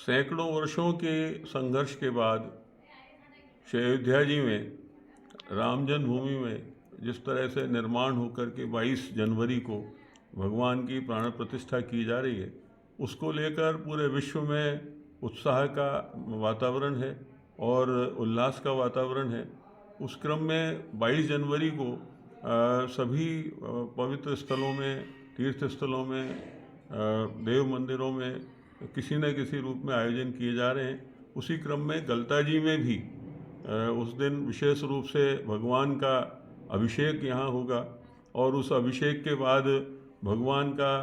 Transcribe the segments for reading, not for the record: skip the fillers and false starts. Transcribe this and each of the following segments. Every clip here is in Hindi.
सैकड़ों वर्षों के संघर्ष के बाद श्री अयोध्या जी में राम जन्मभूमि में जिस तरह से निर्माण होकर के 22 जनवरी को भगवान की प्राण प्रतिष्ठा की जा रही है, उसको लेकर पूरे विश्व में उत्साह का वातावरण है और उल्लास का वातावरण है। उस क्रम में 22 जनवरी को सभी पवित्र स्थलों में, तीर्थ स्थलों में, देव मंदिरों में किसी न किसी रूप में आयोजन किए जा रहे हैं। उसी क्रम में गलता जी में भी उस दिन विशेष रूप से भगवान का अभिषेक यहाँ होगा और उस अभिषेक के बाद भगवान का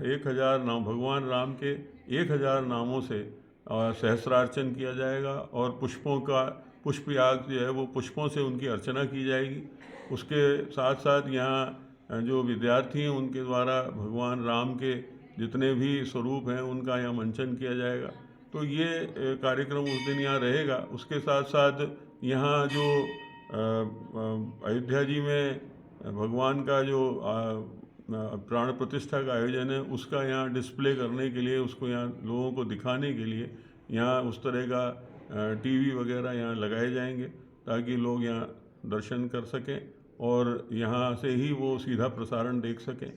1000 नाम, भगवान राम के 1000 नामों से सहस्रार्चन किया जाएगा और पुष्प याग जो है वो पुष्पों से उनकी अर्चना की जाएगी। उसके साथ साथ यहाँ जो विद्यार्थी हैं उनके द्वारा भगवान राम के जितने भी स्वरूप हैं उनका यहाँ मंचन किया जाएगा। तो ये कार्यक्रम उस दिन यहाँ रहेगा। उसके साथ साथ यहाँ जो अयोध्या जी में भगवान का जो प्राण प्रतिष्ठा का आयोजन है उसका यहाँ डिस्प्ले करने के लिए, उसको यहाँ लोगों को दिखाने के लिए यहाँ उस तरह का टीवी वगैरह यहाँ लगाए जाएंगे ताकि लोग यहाँ दर्शन कर सकें और यहाँ से ही वो सीधा प्रसारण देख सकें।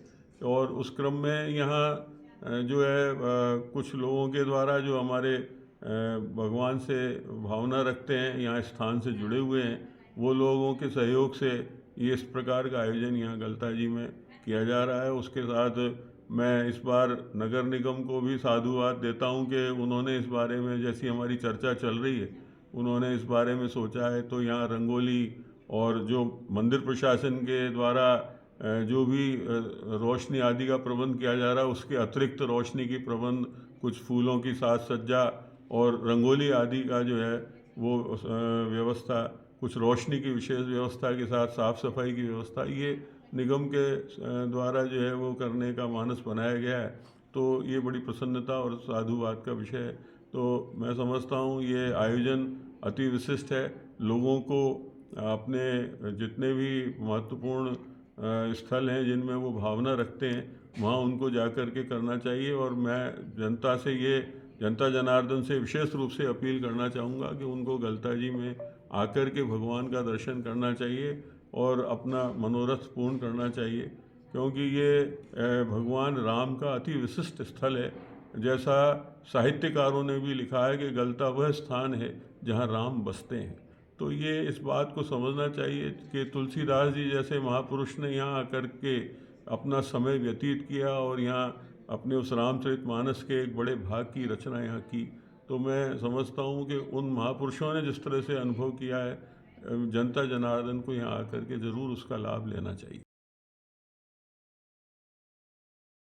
और उस क्रम में यहाँ जो है कुछ लोगों के द्वारा जो हमारे भगवान से भावना रखते हैं, यहाँ स्थान से जुड़े हुए हैं, वो लोगों के सहयोग से ये इस प्रकार का आयोजन यहाँ गलता जी में किया जा रहा है। उसके साथ मैं इस बार नगर निगम को भी साधुवाद देता हूँ कि उन्होंने इस बारे में, जैसी हमारी चर्चा चल रही है, उन्होंने इस बारे में सोचा है। तो यहाँ रंगोली और जो मंदिर प्रशासन के द्वारा जो भी रोशनी आदि का प्रबंध किया जा रहा है उसके अतिरिक्त रोशनी की प्रबंध, कुछ फूलों की साज सज्जा और रंगोली आदि का जो है वो व्यवस्था, कुछ रोशनी की विशेष व्यवस्था के साथ साफ़ सफाई की व्यवस्था, ये निगम के द्वारा जो है वो करने का मानस बनाया गया है। तो ये बड़ी प्रसन्नता और साधुवाद का विषय है। तो मैं समझता हूँ ये आयोजन अति विशिष्ट है। लोगों को अपने जितने भी महत्वपूर्ण स्थल हैं जिनमें वो भावना रखते हैं वहाँ उनको जा कर के करना चाहिए। और मैं जनता जनार्दन से विशेष रूप से अपील करना चाहूँगा कि उनको गलता जी में आकर के भगवान का दर्शन करना चाहिए और अपना मनोरथ पूर्ण करना चाहिए, क्योंकि ये भगवान राम का अति विशिष्ट स्थल है। जैसा साहित्यकारों ने भी लिखा है कि गलता वह स्थान है जहाँ राम बसते हैं। तो ये इस बात को समझना चाहिए कि तुलसीदास जी जैसे महापुरुष ने यहाँ आकर के अपना समय व्यतीत किया और यहाँ अपने उस रामचरितमानस के एक बड़े भाग की रचना यहाँ की। तो मैं समझता हूँ कि उन महापुरुषों ने जिस तरह से अनुभव किया है, जनता जनार्दन को यहाँ आकर के ज़रूर उसका लाभ लेना चाहिए।